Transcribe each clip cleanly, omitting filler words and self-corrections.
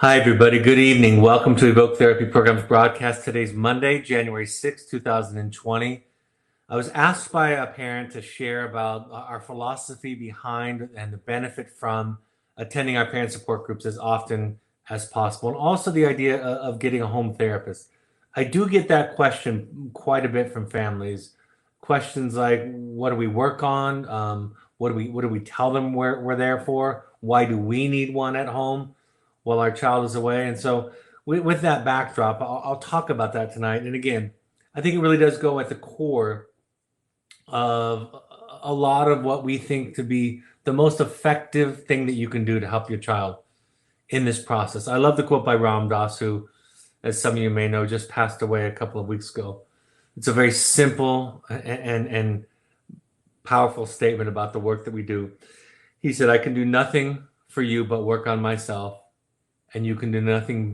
Hi, everybody. Good evening. Welcome to Evoke Therapy Program's broadcast. Today's Monday, January 6, 2020. I was asked by a parent to share about our philosophy behind and the benefit from attending our parent support groups as often as possible, and also the idea of getting a home therapist. I do get that question quite a bit from families. Questions like, what do we work on? What do we tell them we're there for? Why do we need one at home while our child is away? And so, with that backdrop, I'll talk about that tonight. And again, I think it really does go at the core of a lot of what we think to be the most effective thing that you can do to help your child in this process. I love the quote by Ram Dass, who, as some of you may know, just passed away a couple of weeks ago. It's a very simple and powerful statement about the work that we do. He said, "I can do nothing for you but work on myself, and you can do nothing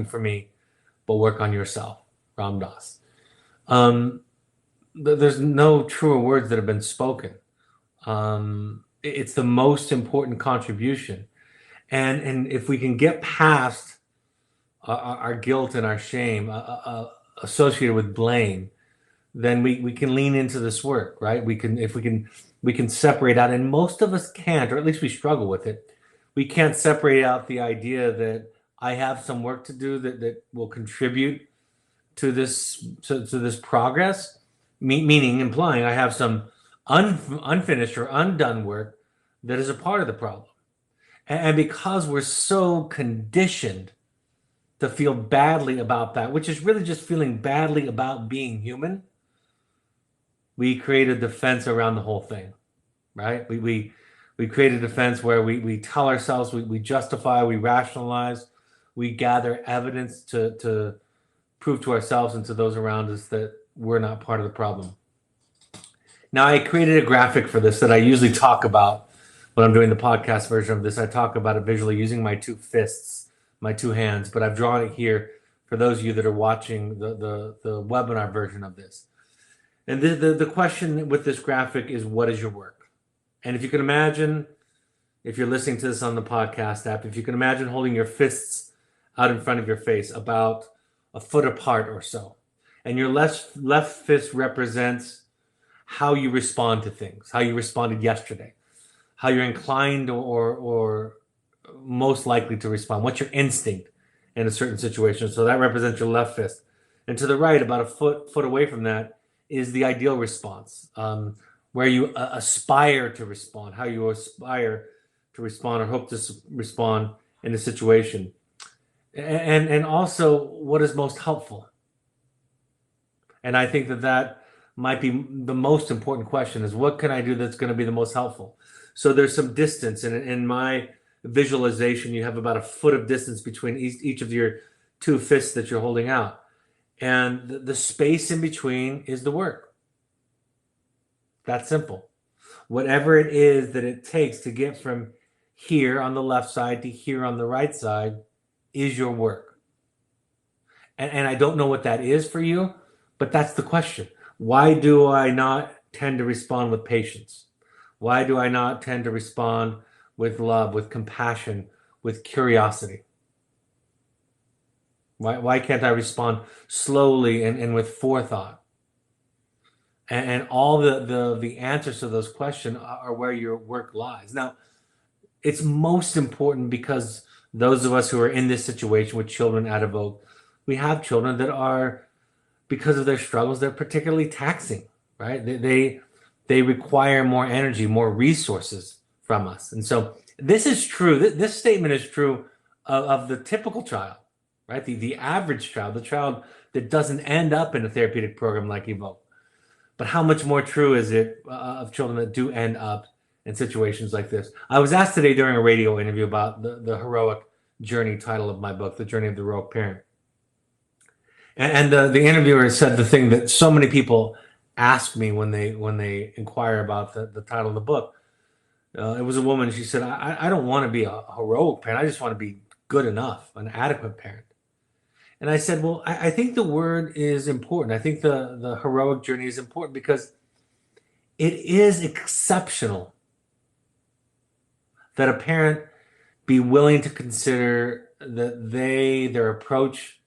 for me but work on yourself." Ram Dass. Um, there's no truer words that have been spoken. It's the most important contribution, and if we can get past our guilt and our shame associated with blame, then we can lean into this work, right? We can separate out, and most of us can't, or at least we struggle with it. We can't separate out the idea that I have some work to do that will contribute to this progress, meaning implying I have some unfinished or undone work that is a part of the problem. And because we're so conditioned to feel badly about that, which is really just feeling badly about being human, we create a defense around the whole thing, right? We create a defense where we tell ourselves, we justify, we rationalize, we gather evidence to prove to ourselves and to those around us that we're not part of the problem. Now, I created a graphic for this that I usually talk about when I'm doing the podcast version of this. I talk about it visually using my two fists, my two hands, but I've drawn it here for those of you that are watching the webinar version of this. And the question with this graphic is, what is your work? And if you can imagine, if you're listening to this on the podcast app, if you can imagine holding your fists out in front of your face about a foot apart or so, and your left fist represents how you respond to things, how you responded yesterday, how you're inclined or most likely to respond, what's your instinct in a certain situation. So that represents your left fist. And to the right, about a foot away from that, is the ideal response, where you aspire to respond, how you aspire to respond or hope to respond in a situation. And also what is most helpful. And I think that might be the most important question, is what can I do that's going to be the most helpful? So there's some distance, and in my visualization, you have about a foot of distance between each of your two fists that you're holding out. And the space in between is the work. That's simple. Whatever it is that it takes to get from here on the left side to here on the right side is your work. And I don't know what that is for you, but that's the question. Why do I not tend to respond with patience? Why do I not tend to respond with love, with compassion, with curiosity? Why can't I respond slowly and with forethought? And all the answers to those questions are where your work lies. Now, it's most important because those of us who are in this situation with children at Evoke, we have children that are, because of their struggles, they're particularly taxing, right? They require more energy, more resources from us. And so this is true. This statement is true of the typical child, right? The average child, the child that doesn't end up in a therapeutic program like Evoke. But how much more true is it of children that do end up in situations like this? I was asked today during a radio interview about the heroic journey title of my book, The Journey of the Heroic Parent. And the interviewer said the thing that so many people ask me when they inquire about the title of the book. It was a woman. She said, I don't want to be a heroic parent. I just want to be good enough, an adequate parent. And I said, well, I think the word is important. I think the heroic journey is important because it is exceptional that a parent be willing to consider that their approach,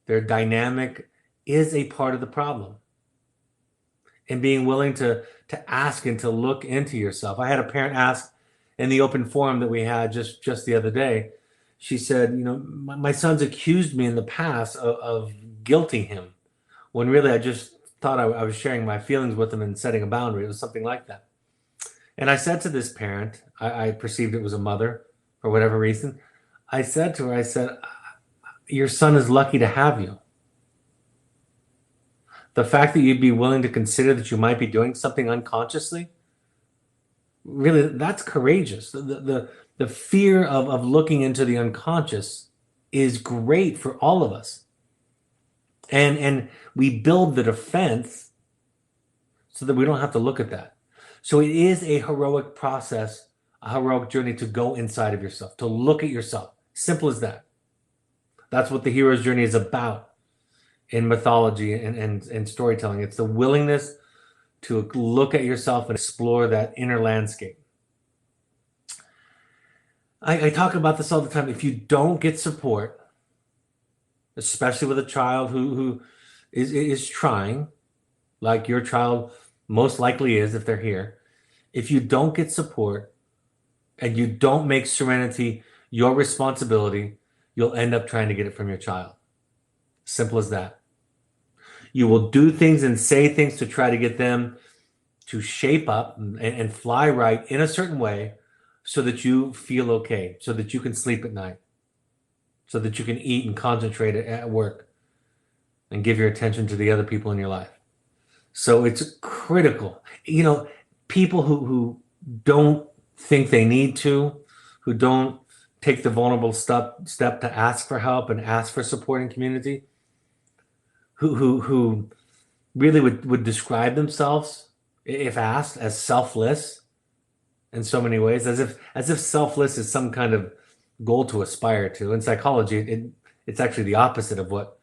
their dynamic is a part of the problem, and being willing to ask and to look into yourself. I had a parent ask in the open forum that we had just the other day. She said, my son's accused me in the past of guilting him, when really I just thought I was sharing my feelings with him and setting a boundary. It was something like that. And I said to this parent, I perceived it was a mother for whatever reason. I said to her, I said, your son is lucky to have you. The fact that you'd be willing to consider that you might be doing something unconsciously, really, that's courageous. The fear of looking into the unconscious is great for all of us. And we build the defense so that we don't have to look at that. So it is a heroic process, a heroic journey to go inside of yourself, to look at yourself. Simple as that. That's what the hero's journey is about in mythology and storytelling. It's the willingness to look at yourself and explore that inner landscape. I talk about this all the time. If you don't get support, especially with a child who is trying, like your child most likely is if they're here, if you don't get support and you don't make serenity your responsibility, you'll end up trying to get it from your child. Simple as that. You will do things and say things to try to get them to shape up and fly right in a certain way so that you feel okay, so that you can sleep at night, so that you can eat and concentrate at work and give your attention to the other people in your life. So it's critical. People who don't think they need to, who don't take the vulnerable step to ask for help and ask for support and community, who really would describe themselves, if asked, as selfless in so many ways, as if selfless is some kind of goal to aspire to. In psychology, it's actually the opposite of what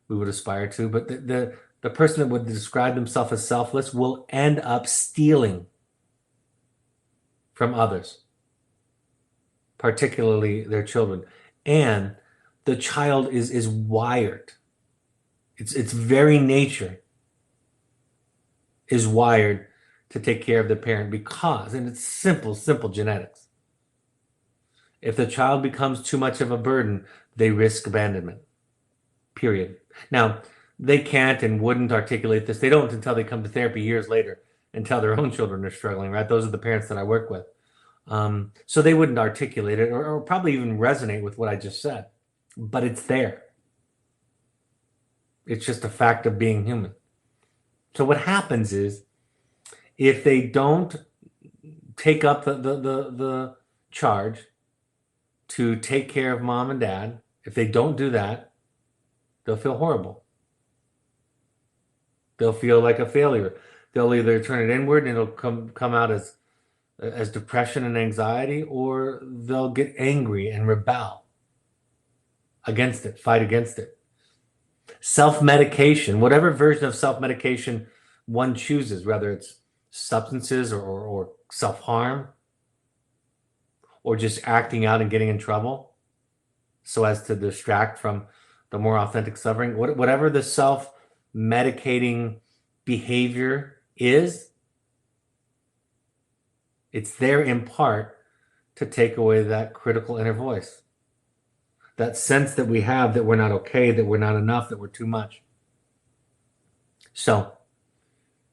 we would aspire to. But the person that would describe themselves as selfless will end up stealing from others, particularly their children. And the child is wired. Its very nature is wired to take care of the parent because, and it's simple genetics. If the child becomes too much of a burden, they risk abandonment. Period. Now, they can't and wouldn't articulate this. They don't until they come to therapy years later and tell their own children are struggling, right? Those are the parents that I work with. So they wouldn't articulate it or probably even resonate with what I just said. But it's there. It's just a fact of being human. So what happens is, if they don't take up the charge to take care of mom and dad, if they don't do that, they'll feel horrible. They'll feel like a failure. They'll either turn it inward and it'll come out as depression and anxiety, or they'll get angry and rebel against it, fight against it. Self-medication, whatever version of self-medication one chooses, whether it's substances or self-harm or just acting out and getting in trouble so as to distract from the more authentic suffering, whatever the self-medicating behavior is, it's there in part to take away that critical inner voice, that sense that we have that we're not okay, that we're not enough, that we're too much. So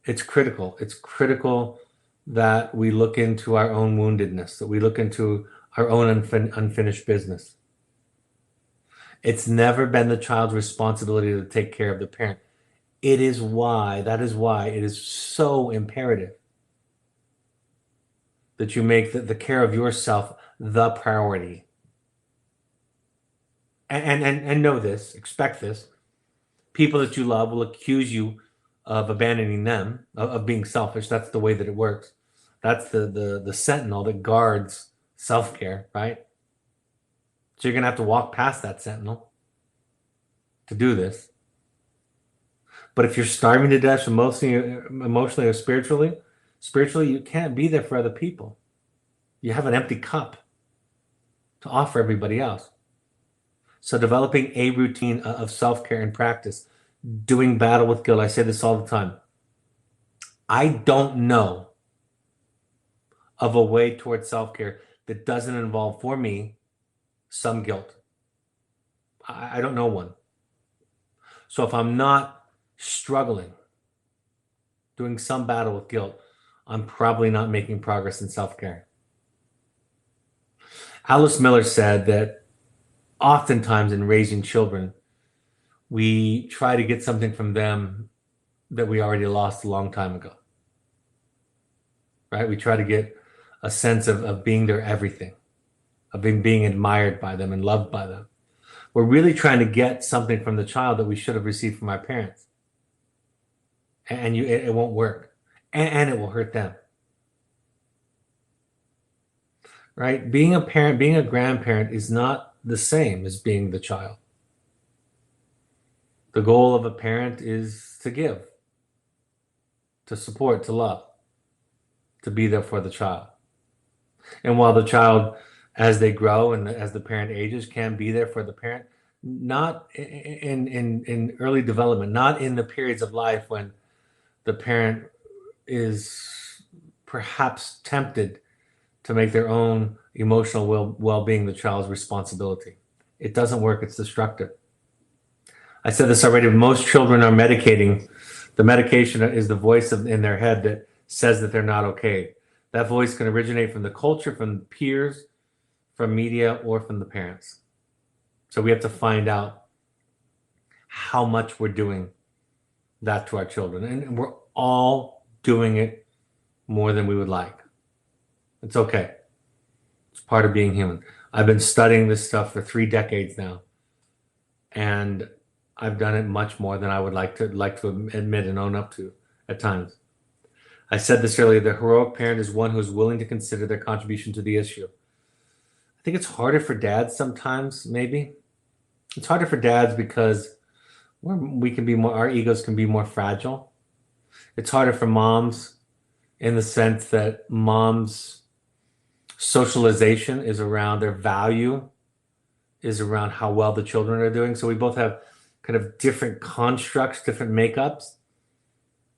it's critical. It's critical that we look into our own woundedness, that we look into our own unfinished business. It's never been the child's responsibility to take care of the parent. That is why it is so imperative that you make the care of yourself the priority. And know this, expect this. People that you love will accuse you of abandoning them, of being selfish. That's the way that it works. That's the sentinel that guards self-care, right? So you're going to have to walk past that sentinel to do this. But if you're starving to death emotionally or spiritually, you can't be there for other people. You have an empty cup. to offer everybody else. So developing a routine of self-care and practice, doing battle with guilt. I say this all the time. I don't know of a way towards self-care that doesn't involve, for me, some guilt. I don't know one. So if I'm not struggling, doing some battle with guilt, I'm probably not making progress in self-care. Alice Miller said that oftentimes in raising children, we try to get something from them that we already lost a long time ago. Right? We try to get a sense of being their everything, of being admired by them and loved by them. We're really trying to get something from the child that we should have received from our parents. And it won't work. And it will hurt them. Right? Being a parent, being a grandparent is not the same as being the child. The goal of a parent is to give, to support, to love, to be there for the child. And while the child, as they grow and as the parent ages, can be there for the parent, not in early development, not in the periods of life when the parent is perhaps tempted to make their own emotional well-being the child's responsibility. It doesn't work. It's destructive. I said this already. Most children are medicating. The medication is the voice in their head that says that they're not okay. That voice can originate from the culture, from peers, from media, or from the parents. So we have to find out how much we're doing that to our children. And we're all doing it more than we would like. It's okay. It's part of being human. I've been studying this stuff for 3 decades now. And I've done it much more than I would like to admit and own up to at times. I said this earlier, the heroic parent is one who is willing to consider their contribution to the issue. I think it's harder for dads sometimes, maybe. It's harder for dads because we can be more, our egos can be more fragile. It's harder for moms in the sense that moms' socialization is around their value, is around how well the children are doing. So we both have kind of different constructs, different makeups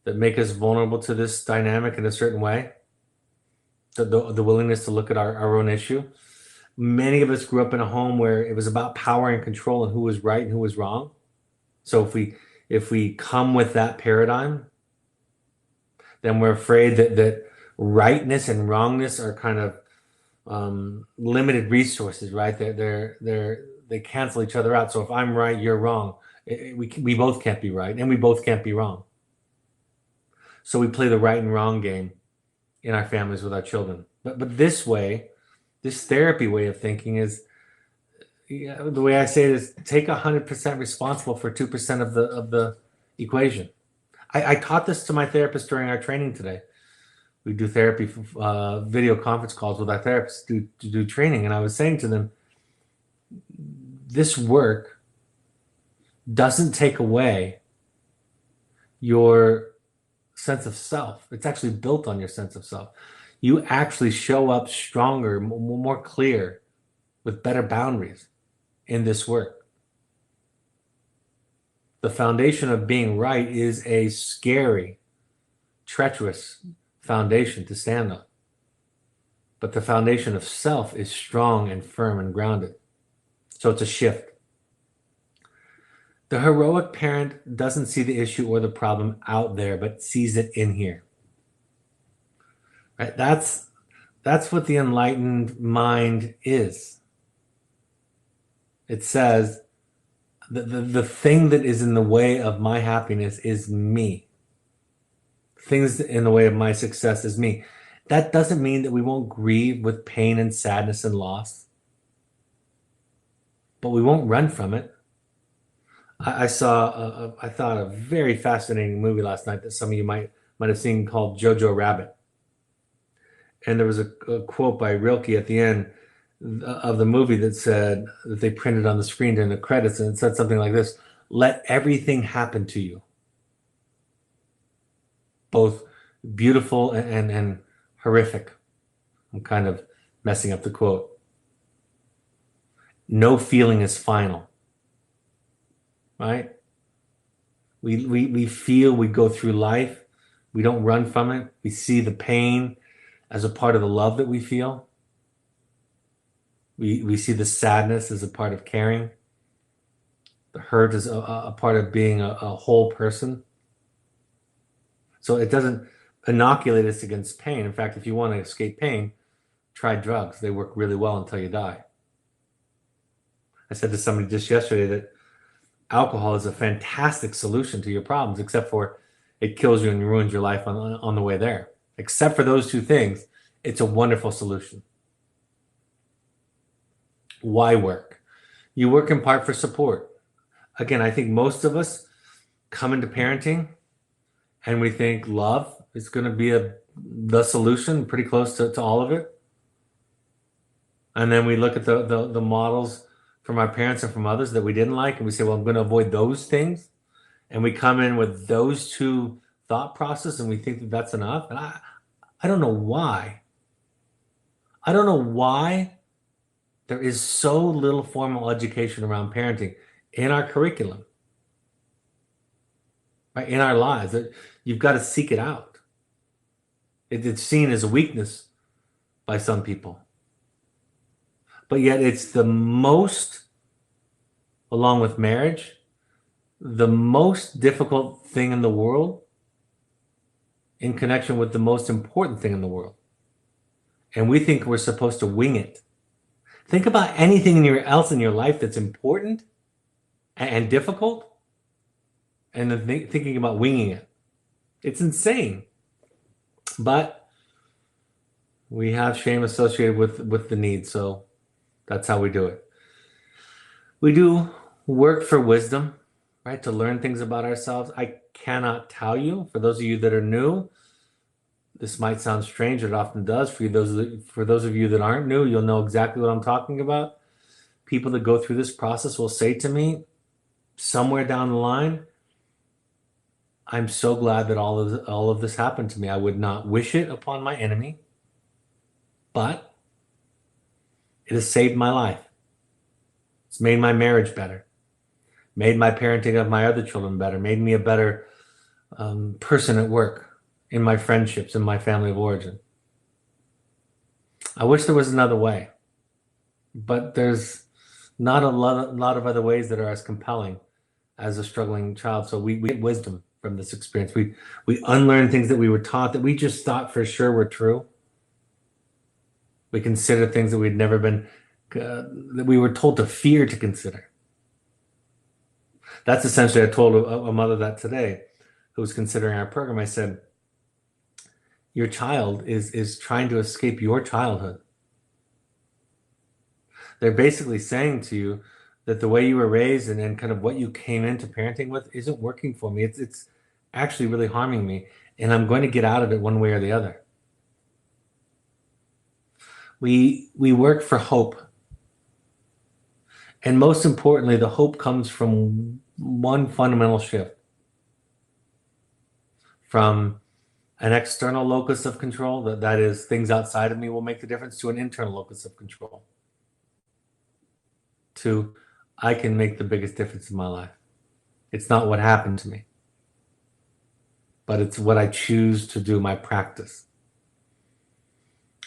that make us vulnerable to this dynamic in a certain way. The willingness to look at our own issue. Many of us grew up in a home where it was about power and control and who was right and who was wrong. So if we come with that paradigm, then we're afraid that rightness and wrongness are kind of limited resources, right? They cancel each other out. So if I'm right, you're wrong. We both can't be right, and we both can't be wrong. So we play the right and wrong game in our families with our children. But this way, this therapy way of thinking is, the way I say it is, take 100% responsible for 2% of the equation. I taught this to my therapist during our training today. We do therapy, video conference calls with our therapists to do training. And I was saying to them, this work doesn't take away your sense of self. It's actually built on your sense of self. You actually show up stronger, more clear, with better boundaries in this work. The foundation of being right is a scary, treacherous foundation to stand on. But the foundation of self is strong and firm and grounded. So it's a shift. The heroic parent doesn't see the issue or the problem out there, but sees it in here. Right? That's what the enlightened mind is. It says the thing that is in the way of my happiness is me. Things in the way of my success is me. That doesn't mean that we won't grieve with pain and sadness and loss, but we won't run from it. I saw, I thought, a very fascinating movie last night that some of you might have seen called Jojo Rabbit. And there was a quote by Rilke at the end of the movie that said, that they printed on the screen during the credits, and it said something like this: let everything happen to you. Both beautiful and horrific. I'm kind of messing up the quote. No feeling is final, right? We feel, we go through life. We don't run from it. We see the pain as a part of the love that we feel. We see the sadness as a part of caring. The hurt is a part of being a whole person. So it doesn't inoculate us against pain. In fact, if you want to escape pain, try drugs. They work really well until you die. I said to somebody just yesterday that alcohol is a fantastic solution to your problems, except for it kills you and ruins your life on the way there. Except for those two things, it's a wonderful solution. Why work? You work in part for support. Again, I think most of us come into parenting and we think love is going to be the solution, pretty close to all of it. And then we look at the models from our parents and from others that we didn't like, and we say, well, I'm going to avoid those things. And we come in with those two thought process and we think that that's enough. And I don't know why. I don't know why there is so little formal education around parenting in our curriculum, right? In our lives. You've got to seek it out. It's seen as a weakness by some people. But yet it's the most, along with marriage, the most difficult thing in the world in connection with the most important thing in the world. And we think we're supposed to wing it. Think about anything else in your life that's important and difficult, and then thinking about winging it. It's insane. But we have shame associated with the need, so that's how we do it. We do work for wisdom, right? To learn things about ourselves. I cannot tell you, for those of you that are new, this might sound strange, it often does. For those of you that aren't new, you'll know exactly what I'm talking about. People that go through this process will say to me, somewhere down the line, I'm so glad that all of this happened to me. I would not wish it upon my enemy, but it has saved my life. It's made my marriage better, made my parenting of my other children better, made me a better person at work, in my friendships, in my family of origin. I wish there was another way, but there's not a lot of other ways that are as compelling as a struggling child. So we get wisdom from this experience. We unlearn things that we were taught that we just thought for sure were true. We consider things that we'd never been, that we were told to fear to consider. That's essentially, I told a mother that today who was considering our program. I said, your child is trying to escape your childhood. They're basically saying to you that the way you were raised and kind of what you came into parenting with isn't working for me. It's actually really harming me, and I'm going to get out of it one way or the other. We work for hope. And most importantly, the hope comes from one fundamental shift. From an external locus of control, that is things outside of me will make the difference, to an internal locus of control. To I can make the biggest difference in my life. It's not what happened to me, but it's what I choose to do, my practice.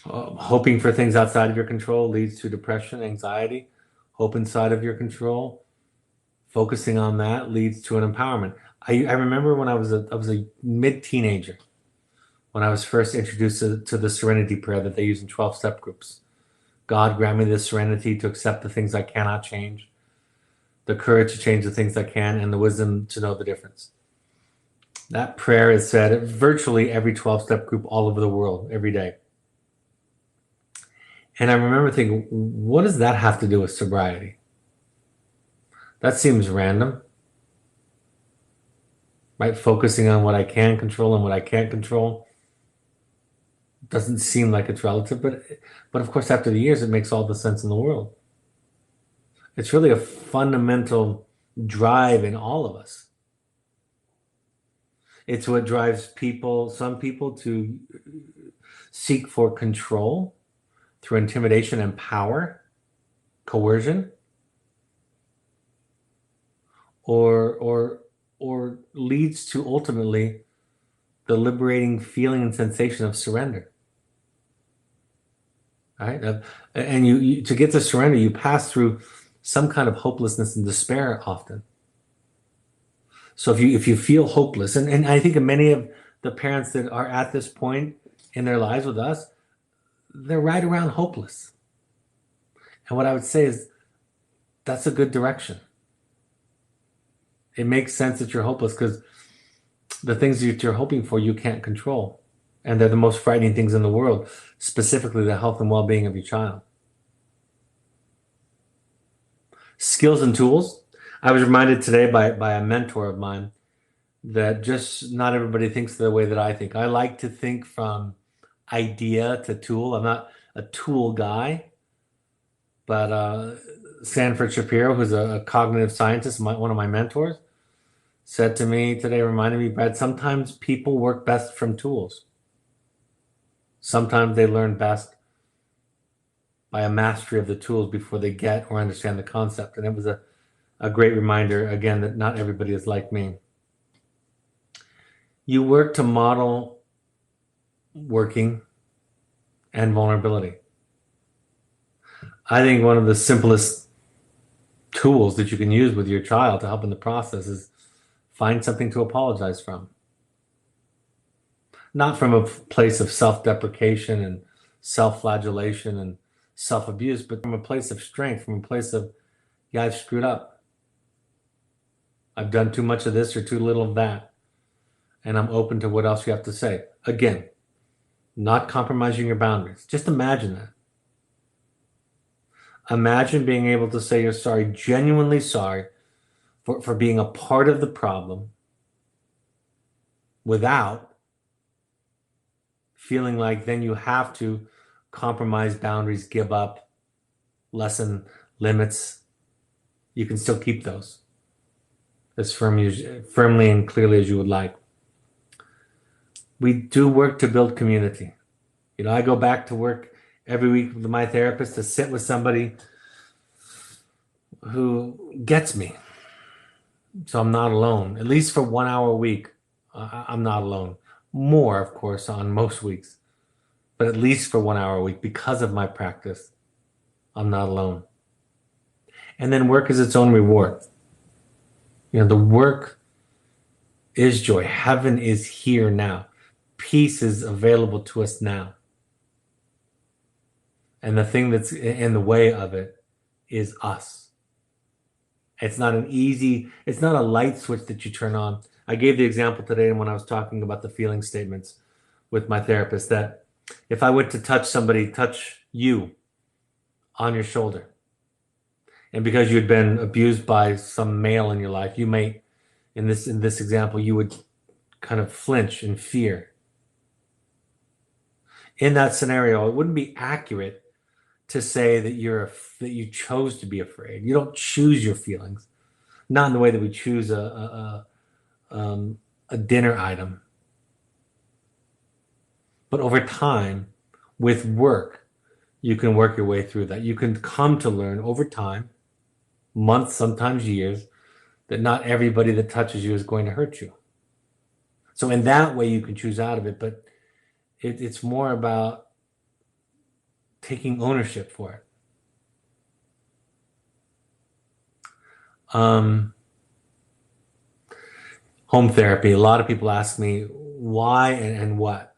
Hoping for things outside of your control leads to depression, anxiety. Hope inside of your control, focusing on that leads to an empowerment. I remember when I was a mid-teenager, when I was first introduced to the serenity prayer that they use in 12-step groups. God, grant me the serenity to accept the things I cannot change, the courage to change the things I can, and the wisdom to know the difference. That prayer is said at virtually every 12-step group all over the world, every day. And I remember thinking, what does that have to do with sobriety? That seems random, right? Focusing on what I can control and what I can't control doesn't seem like it's relative, but of course, after the years, it makes all the sense in the world. It's really a fundamental drive in all of us. It's what drives some people to seek for control through intimidation and power, coercion. or leads to ultimately the liberating feeling and sensation of surrender. Right? And you to get to surrender, you pass through some kind of hopelessness and despair often. So if you feel hopeless, and I think of many of the parents that are at this point in their lives with us, they're right around hopeless. And what I would say is that's a good direction. It makes sense that you're hopeless because the things that you're hoping for you can't control. And they're the most frightening things in the world, specifically the health and well-being of your child. Skills and tools. I was reminded today by a mentor of mine that just not everybody thinks the way that I think. I like to think from idea to tool. I'm not a tool guy, but Sanford Shapiro, who's a cognitive scientist, one of my mentors, said to me today, reminded me, Brad, sometimes people work best from tools. Sometimes they learn best by a mastery of the tools before they get or understand the concept. And it was a great reminder, again, that not everybody is like me. You work to model working and vulnerability. I think one of the simplest tools that you can use with your child to help in the process is find something to apologize from. Not from a place of self-deprecation and self-flagellation and self-abuse, but from a place of strength, from a place of, yeah, I've screwed up. I've done too much of this or too little of that. And I'm open to what else you have to say. Again, not compromising your boundaries. Just imagine that. Imagine being able to say you're sorry, genuinely sorry for being a part of the problem without feeling like then you have to compromise boundaries, give up, lessen limits. You can still keep those as firmly and clearly as you would like. We do work to build community. You know, I go back to work every week with my therapist to sit with somebody who gets me. So I'm not alone, at least for 1 hour a week. I'm not alone. More, of course, on most weeks, but at least for 1 hour a week because of my practice, I'm not alone. And then work is its own reward. You know, the work is joy. Heaven is here now. Peace is available to us now. And the thing that's in the way of it is us. It's not it's not a light switch that you turn on. I gave the example today when I was talking about the feeling statements with my therapist that if I were to touch you on your shoulder, and because you'd been abused by some male in your life, you may, in this example, you would kind of flinch in fear. In that scenario, it wouldn't be accurate to say that you chose to be afraid. You don't choose your feelings, not in the way that we choose a dinner item. But over time, with work, you can work your way through that. You can come to learn over time, months, sometimes years, that not everybody that touches you is going to hurt you. So in that way, you can choose out of it, but it's more about taking ownership for it. Home therapy. A lot of people ask me why and what.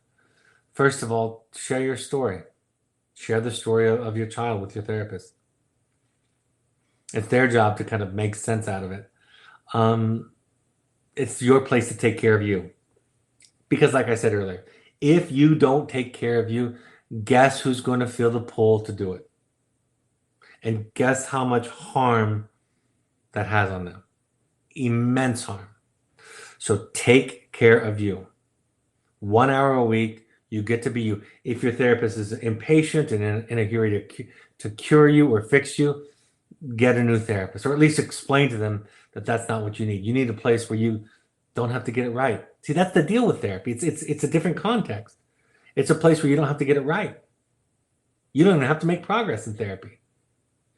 First of all, share your story. Share the story of your child with your therapist. It's their job to kind of make sense out of it. It's your place to take care of you. Because like I said earlier, if you don't take care of you, guess who's going to feel the pull to do it? And guess how much harm that has on them? Immense harm. So take care of you. 1 hour a week, you get to be you. If your therapist is impatient and in a hurry to cure you or fix you, get a new therapist, or at least explain to them that that's not what you need. You need a place where you don't have to get it right. See, that's the deal with therapy. It's a different context. It's a place where you don't have to get it right. You don't even have to make progress in therapy.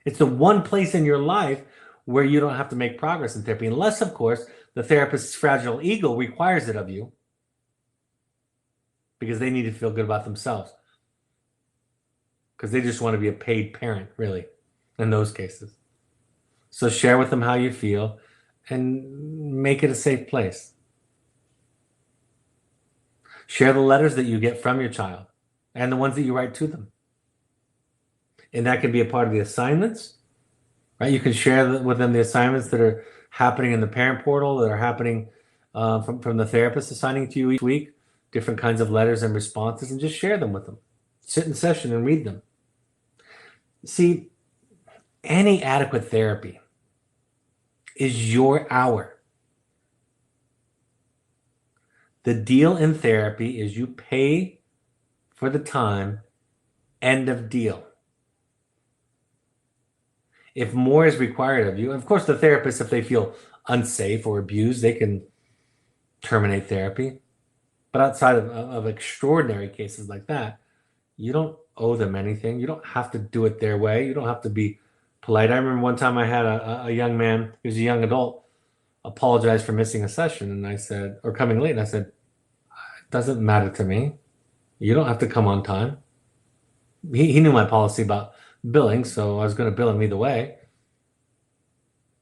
It's the one place in your life where you don't have to make progress in therapy, unless, of course, the therapist's fragile ego requires it of you because they need to feel good about themselves, because they just want to be a paid parent, really, in those cases. So share with them how you feel and make it a safe place. Share the letters that you get from your child and the ones that you write to them. And that can be a part of the assignments, right? You can share with them the assignments that are happening in the parent portal, that are happening from the therapist assigning to you each week, different kinds of letters and responses, and just share them with them. Sit in session and read them. See, any adequate therapy is your hour. The deal in therapy is you pay for the time, end of deal. If more is required of you, of course, the therapist, if they feel unsafe or abused, they can terminate therapy. But outside of extraordinary cases like that, you don't owe them anything. You don't have to do it their way. You don't have to be polite. I remember one time I had a young man, he was a young adult, apologize for missing a session, and I said, or coming late, and I said, it doesn't matter to me. You don't have to come on time. He knew my policy about billing, so I was going to bill him either way.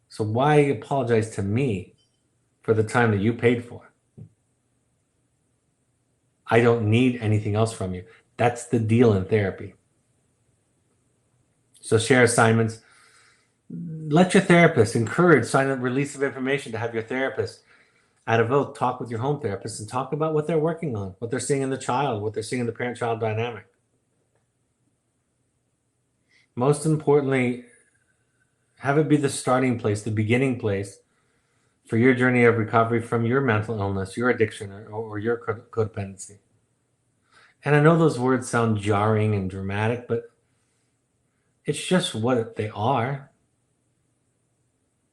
So why apologize to me for the time that you paid for? I don't need anything else from you. That's the deal in therapy. So share assignments. Let your therapist encourage silent release of information to have your therapist at a vote talk with your home therapist and talk about what they're working on, what they're seeing in the child, what they're seeing in the parent-child dynamic. Most importantly, have it be the starting place, the beginning place for your journey of recovery from your mental illness, your addiction, or your codependency. And I know those words sound jarring and dramatic, but it's just what they are.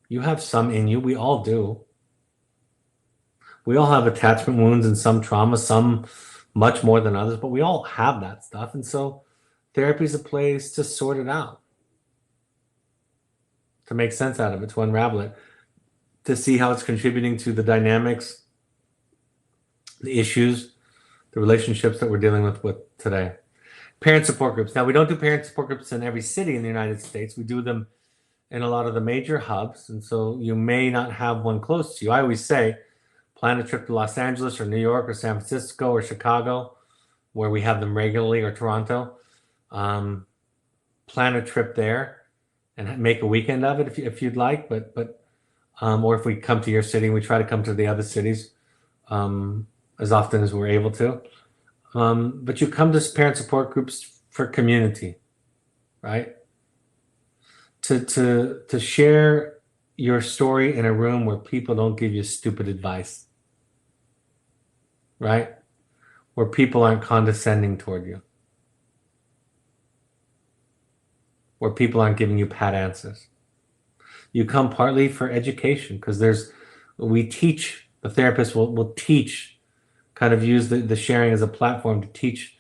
You have some in you. We all do. We all have attachment wounds and some trauma, some much more than others, but we all have that stuff. And so therapy is a place to sort it out, to make sense out of it, to unravel it, to see how it's contributing to the dynamics, the issues, the relationships that we're dealing with today. Parent support groups. Now, we don't do parent support groups in every city in the United States. We do them in a lot of the major hubs, and so you may not have one close to you. I always say, plan a trip to Los Angeles or New York or San Francisco or Chicago, where we have them regularly, or Toronto. Plan a trip there and make a weekend of it if you'd like. But or if we come to your city, we try to come to the other cities as often as we're able to. But you come to parent support groups for community, right? To share your story in a room where people don't give you stupid advice, right? Where people aren't condescending toward you, where people aren't giving you pat answers. You come partly for education, because we teach, the therapist will teach, kind of use the sharing as a platform to teach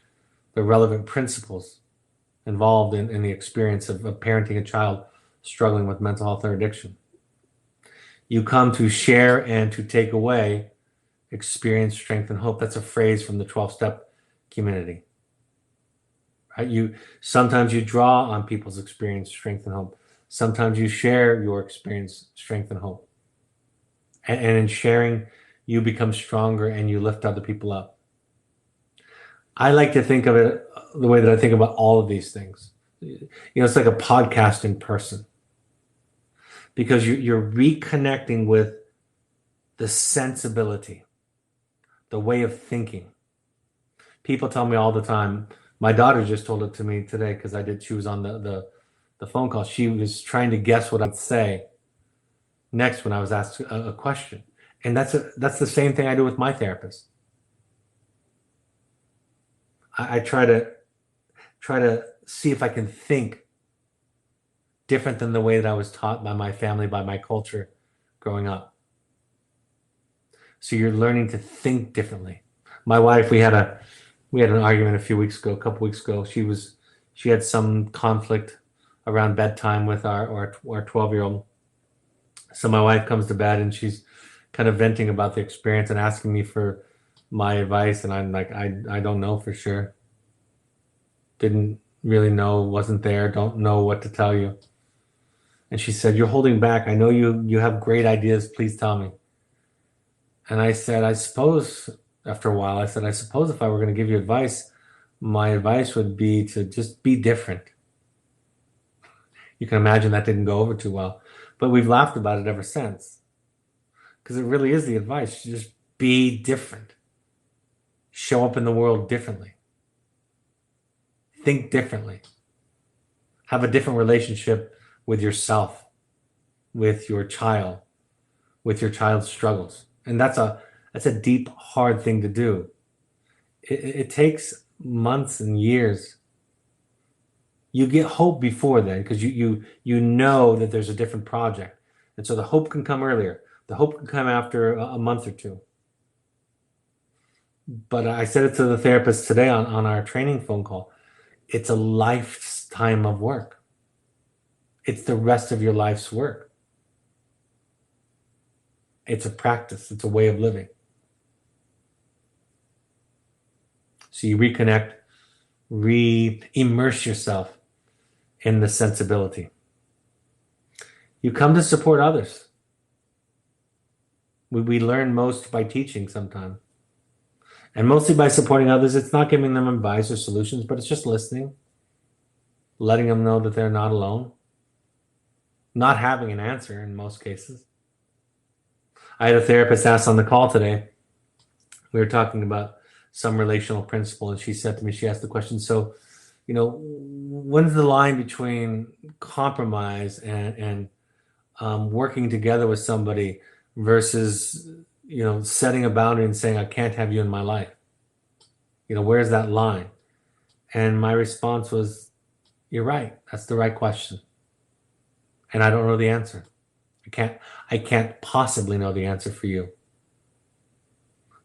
the relevant principles involved in the experience of parenting a child struggling with mental health or addiction. You come to share and to take away experience, strength, and hope. That's a phrase from the 12-step community. Right? Sometimes you draw on people's experience, strength, and hope. Sometimes you share your experience, strength, and hope. And in sharing, you become stronger and you lift other people up. I like to think of it the way that I think about all of these things. It's like a podcast in person, because you're reconnecting with the sensibility, the way of thinking. People tell me all the time. My daughter just told it to me today, because she was on the phone call. She was trying to guess what I'd say next when I was asked a question. And that's the same thing I do with my therapist. I try to see if I can think different than the way that I was taught by my family, by my culture growing up. So you're learning to think differently. My wife, we had an argument a couple weeks ago. She had some conflict around bedtime with our 12-year-old. So my wife comes to bed and she's kind of venting about the experience and asking me for my advice. And I'm like, I don't know for sure. Didn't really know, wasn't there, don't know what to tell you. And she said, "You're holding back. I know you have great ideas. Please tell me." And I said, I suppose, after a while, I said, I suppose if I were going to give you advice, my advice would be to just be different. You can imagine that didn't go over too well, but we've laughed about it ever since because it really is the advice. Just be different. Show up in the world differently. Think differently. Have a different relationship with yourself, with your child, with your child's struggles. And that's a deep, hard thing to do. It takes months and years. You get hope before then because you know that there's a different project. And so the hope can come earlier. The hope can come after a month or two. But I said it to the therapist today on our training phone call. It's a lifetime of work. It's the rest of your life's work. It's a practice. It's a way of living. So you reconnect, immerse yourself in the sensibility. You come to support others. We learn most by teaching sometimes. And mostly by supporting others. It's not giving them advice or solutions, but it's just listening, letting them know that they're not alone, not having an answer in most cases. I had a therapist ask on the call today, we were talking about some relational principle, and she said to me, she asked the question, so, when's the line between compromise and working together with somebody versus, setting a boundary and saying, I can't have you in my life? Where's that line? And my response was, you're right. That's the right question. And I don't know the answer. I can't possibly know the answer for you.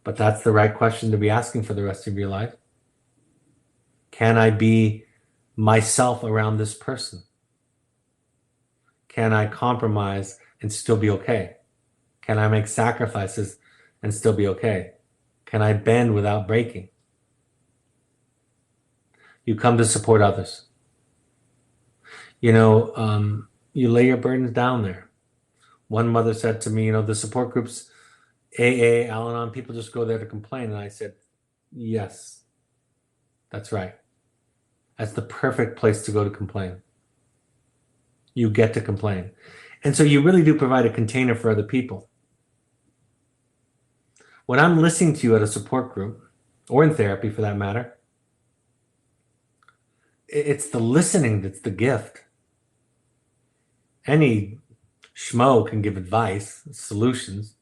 But that's the right question to be asking for the rest of your life. Can I be myself around this person? Can I compromise and still be okay? Can I make sacrifices and still be okay? Can I bend without breaking? You come to support others. You lay your burdens down there. One mother said to me, the support groups, AA, Al-Anon, people just go there to complain. And I said, yes, that's right. That's the perfect place to go to complain. You get to complain. And so you really do provide a container for other people. When I'm listening to you at a support group, or in therapy for that matter, it's the listening that's the gift. Any schmo can give advice, solutions.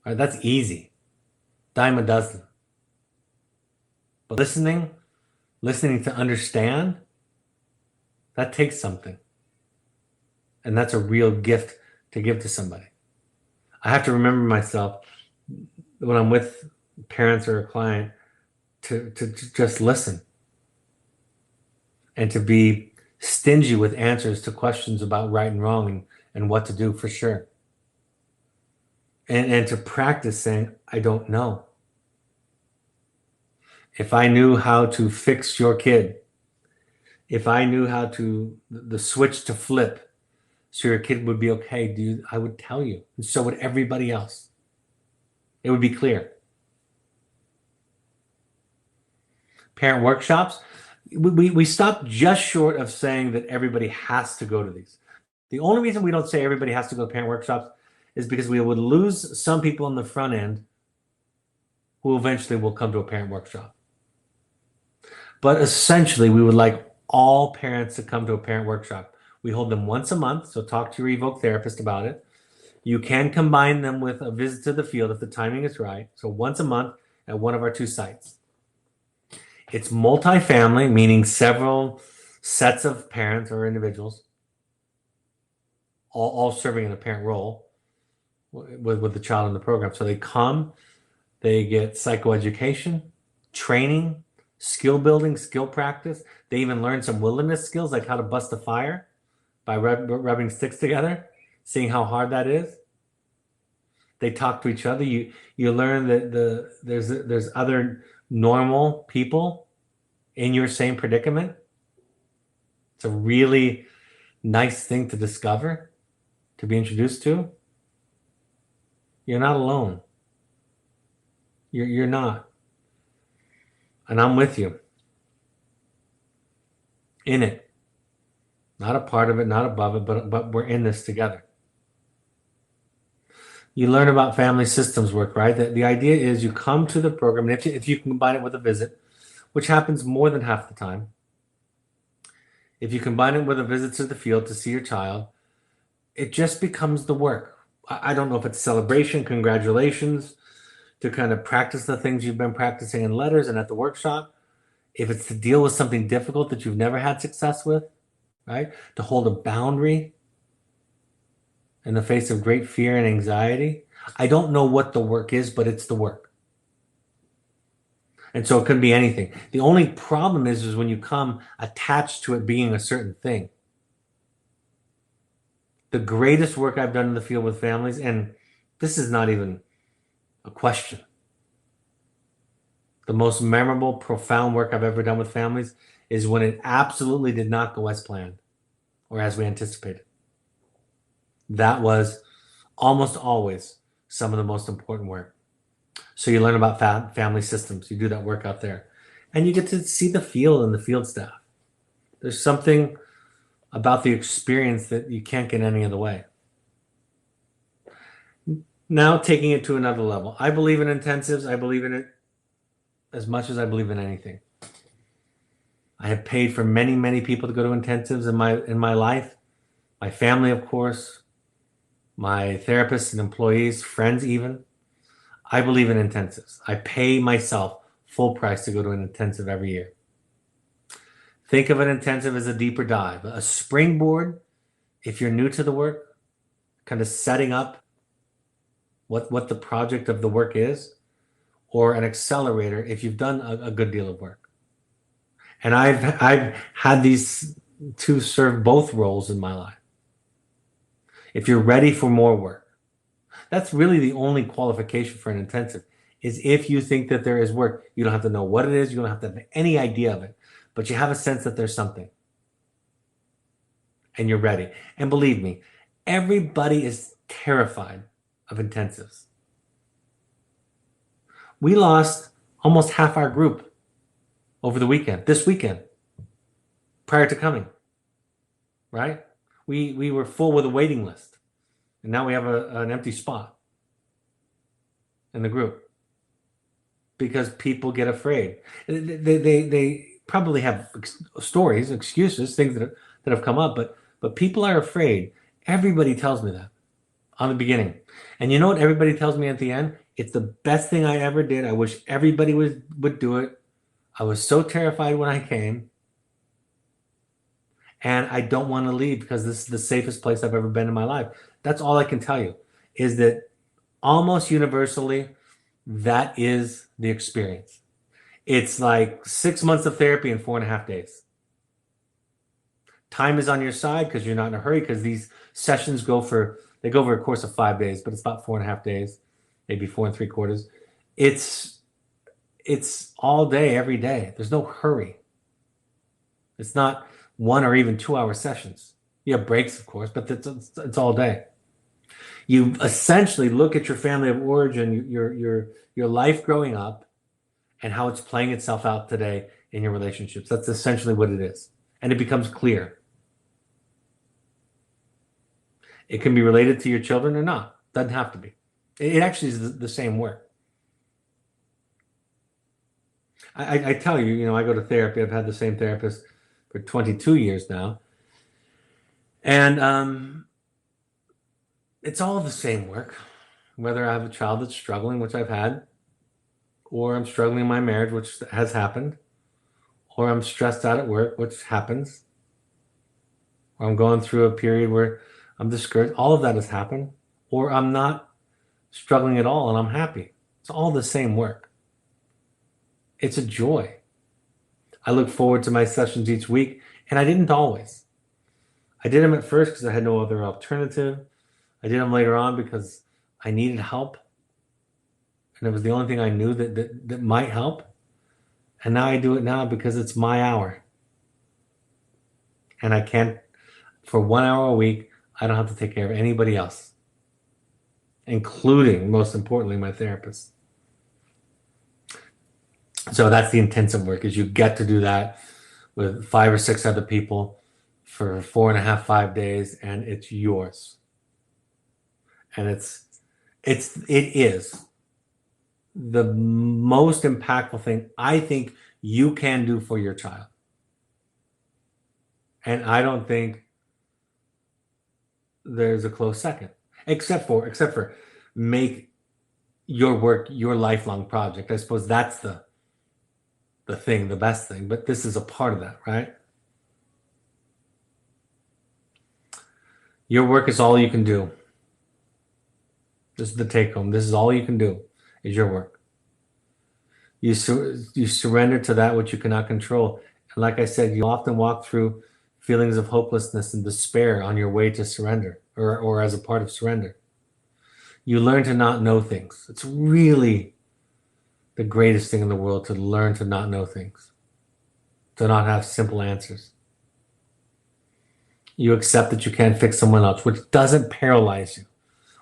Right? That's easy. Dime a dozen. But listening to understand, that takes something. And that's a real gift to give to somebody. I have to remember myself when I'm with parents or a client to just listen and to be stingy with answers to questions about right and wrong and what to do for sure. And to practice saying, I don't know. If I knew how to fix your kid, if I knew how to, the switch to flip so your kid would be okay, dude, I would tell you. And so would everybody else. It would be clear. Parent workshops, we stop just short of saying that everybody has to go to these. The only reason we don't say everybody has to go to parent workshops is because we would lose some people on the front end who eventually will come to a parent workshop. But essentially, we would like all parents to come to a parent workshop. We hold them once a month, so talk to your Evoke therapist about it. You can combine them with a visit to the field if the timing is right. So once a month at one of our 2 sites. It's multifamily, meaning several sets of parents or individuals, all serving in a parent role with the child in the program. So they come, they get psychoeducation, training, skill building, skill practice. They even learn some wilderness skills like how to bust a fire by rubbing sticks together. seeing how hard that is. They talk to each other. You learn that there's other normal people in your same predicament. It's a really nice thing to discover, to be introduced to. You're not alone. You're not. And I'm with you in it. Not a part of it, not above it, but we're in this together. You learn about family systems work, right? The idea is you come to the program, and if you combine it with a visit, which happens more than half the time, if you combine it with a visit to the field to see your child, it just becomes the work. I don't know if it's celebration, congratulations, to kind of practice the things you've been practicing in letters and at the workshop. If it's to deal with something difficult that you've never had success with, right? To hold a boundary in the face of great fear and anxiety. I don't know what the work is, but it's the work. And so it could be anything. The only problem is when you come attached to it being a certain thing. The greatest work I've done in the field with families, and this is not even a question. The most memorable, profound work I've ever done with families is when it absolutely did not go as planned or as we anticipated. That was almost always some of the most important work. So you learn about family systems. You do that work out there. And you get to see the field and the field staff. There's something about the experience that you can't get any other way. Now taking it to another level. I believe in intensives. I believe in it as much as I believe in anything. I have paid for many, many people to go to intensives in my life. My family, of course, my therapists and employees, friends even. I believe in intensives. I pay myself full price to go to an intensive every year. Think of an intensive as a deeper dive, a springboard if you're new to the work, kind of setting up what the project of the work is, or an accelerator if you've done a good deal of work. And I've had these two serve both roles in my life. If you're ready for more work, that's really the only qualification for an intensive, is if you think that there is work. You don't have to know what it is. You don't have to have any idea of it, but you have a sense that there's something and you're ready. And believe me, everybody is terrified of intensives. We lost almost half our group over the weekend, this weekend, prior to coming, right? We were full with a waiting list, and now we have an empty spot in the group because people get afraid. They probably have stories, excuses, things that have come up, but people are afraid. Everybody tells me that on the beginning. And you know what everybody tells me at the end? It's the best thing I ever did. I wish everybody would do it. I was so terrified when I came. And I don't want to leave because this is the safest place I've ever been in my life. That's all I can tell you, is that almost universally, that is the experience. It's like 6 months of therapy in 4.5 days. Time is on your side because you're not in a hurry, because these sessions go over a course of 5 days, but it's about 4.5 days, maybe 4 3/4. It's all day, every day. There's no hurry. It's not 1 or even 2 hour sessions. You have breaks, of course, but it's all day. You essentially look at your family of origin, your life growing up, and how it's playing itself out today in your relationships. That's essentially what it is. And it becomes clear. It can be related to your children or not. Doesn't have to be. It actually is the same work. I tell you, I go to therapy. I've had the same therapist for 22 years now. And it's all the same work, whether I have a child that's struggling, which I've had, or I'm struggling in my marriage, which has happened, or I'm stressed out at work, which happens, or I'm going through a period where I'm discouraged. All of that has happened, or I'm not struggling at all and I'm happy. It's all the same work. It's a joy. I look forward to my sessions each week, and I didn't always. I did them at first because I had no other alternative. I did them later on because I needed help. And it was the only thing I knew that might help. And now I do it now because it's my hour. And I can't, for 1 hour a week, I don't have to take care of anybody else, including, most importantly, my therapist. So that's the intensive work, is you get to do that with 5 or 6 other people for 4.5, 5 days, and it's yours. And it is the most impactful thing I think you can do for your child. And I don't think there's a close second, except for make your work your lifelong project. I suppose that's the thing, the best thing, but this is a part of that, right? Your work is all you can do. This is the take home. This is all you can do, is your work. You surrender to that which you cannot control. And like I said, you often walk through feelings of hopelessness and despair on your way to surrender, or as a part of surrender. You learn to not know things. It's really the greatest thing in the world, to learn to not know things, to not have simple answers. You accept that you can't fix someone else, which doesn't paralyze you,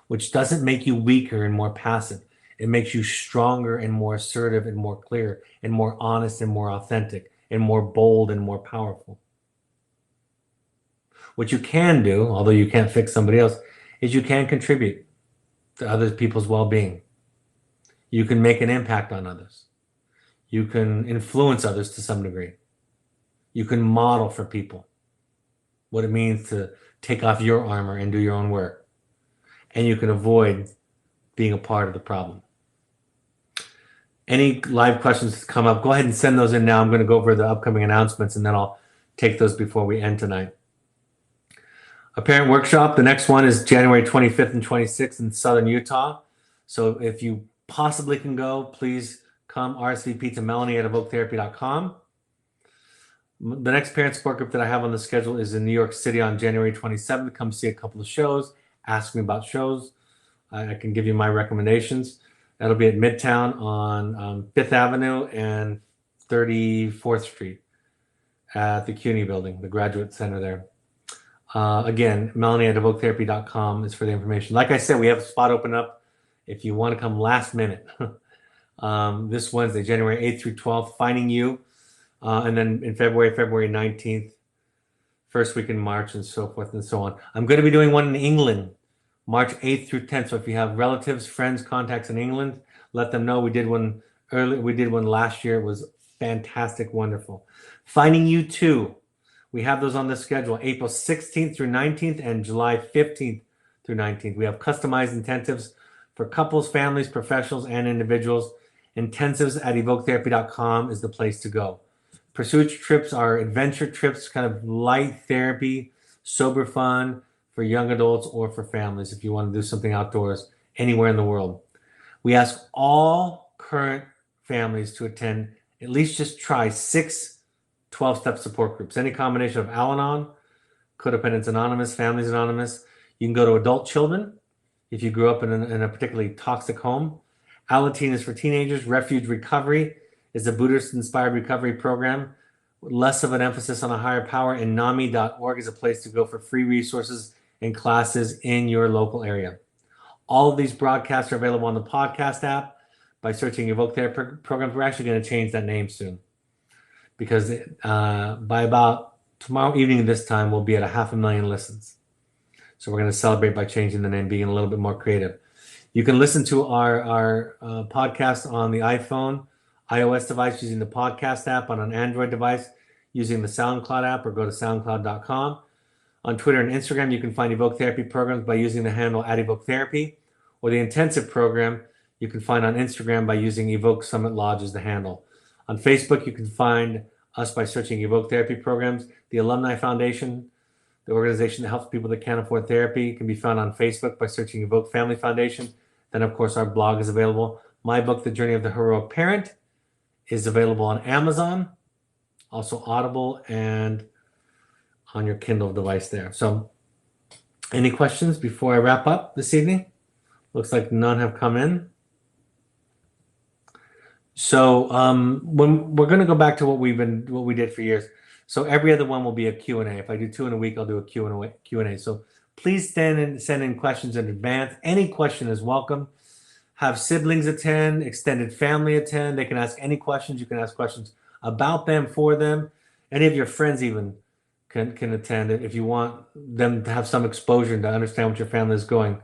which doesn't make you weaker and more passive. It makes you stronger and more assertive and more clear and more honest and more authentic and more bold and more powerful. What you can do, although you can't fix somebody else, is you can contribute to other people's well-being. You can make an impact on others. You can influence others to some degree. You can model for people what it means to take off your armor and do your own work. And you can avoid being a part of the problem. Any live questions that come up, go ahead and send those in now. I'm going to go over the upcoming announcements, and then I'll take those before we end tonight. A parent workshop, the next one is January 25th and 26th in Southern Utah. So if you possibly can go, please come RSVP to Melanie@evoketherapy.com. The next parent support group that I have on the schedule is in New York City on January 27th. Come see a couple of shows, ask me about shows. I can give you my recommendations. That'll be at Midtown on 5th Avenue and 34th Street at the CUNY building, the Graduate Center there. Again, Melanie@evoketherapy.com is for the information. Like I said, we have a spot open up if you want to come last minute. This Wednesday, January 8th through 12th, Finding You. And then in February 19th, first week in March, and so forth and so on. I'm going to be doing one in England, March 8th through 10th. So if you have relatives, friends, contacts in England, let them know. We did one early. We did one last year. It was fantastic, wonderful. Finding You 2. We have those on the schedule, April 16th through 19th and July 15th through 19th. We have customized intensives for couples, families, professionals, and individuals. Intensives at evoketherapy.com is the place to go. Pursuit trips are adventure trips, kind of light therapy, sober fun for young adults or for families if you want to do something outdoors anywhere in the world. We ask all current families to attend, at least just try 6 12-step support groups, any combination of Al-Anon, Codependence Anonymous, Families Anonymous. You can go to adult children if you grew up in a particularly toxic home. Alateen is for teenagers. Refuge Recovery is a Buddhist-inspired recovery program, less of an emphasis on a higher power. And NAMI.org is a place to go for free resources and classes in your local area. All of these broadcasts are available on the podcast app by searching Evoke Therapy Programs. We're actually going to change that name soon, because by about tomorrow evening this time, we'll be at 500,000 listens. So we're going to celebrate by changing the name, being a little bit more creative. You can listen to our podcast on the iPhone, iOS device using the podcast app, on an Android device using the SoundCloud app, or go to soundcloud.com. On Twitter and Instagram, you can find Evoke Therapy Programs by using the handle @EvokeTherapy, or the intensive program you can find on Instagram by using Evoke Summit Lodge as the handle. On Facebook, you can find us by searching Evoke Therapy Programs. The Alumni Foundation, the organization that helps people that can't afford therapy, can be found on Facebook by searching Evoke Family Foundation. Then, of course, our blog is available. My book, The Journey of the Heroic Parent, is available on Amazon, also Audible, and on your Kindle device there. So Any questions before I wrap up this evening? Looks like none have come in. So when we're going to go back to what we did for years. So every other one will be a Q&A. If I do 2 in a week, I'll do a Q&A. So please send in questions in advance. Any question is welcome. Have siblings attend, extended family attend. They can ask any questions. You can ask questions about them, for them. Any of your friends even can attend it if you want them to have some exposure and to understand what your family is going.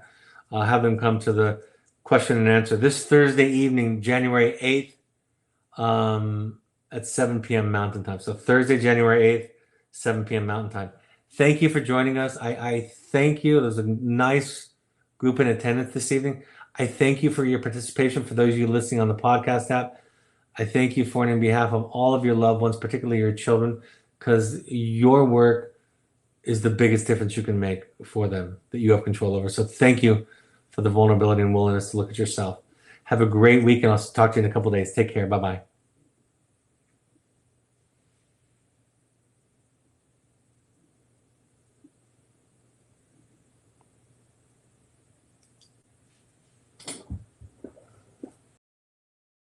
Have them come to the question and answer this Thursday evening, January 8th, at 7 p.m. Mountain Time. So Thursday, January 8th, 7 p.m. Mountain Time. Thank you for joining us. I thank you. There's a nice group in attendance this evening. I thank you for your participation. For those of you listening on the podcast app, I thank you for it on behalf of all of your loved ones, particularly your children, because your work is the biggest difference you can make for them that you have control over. So thank you for the vulnerability and willingness to look at yourself. Have a great week, and I'll talk to you in a couple of days. Take care. Bye-bye.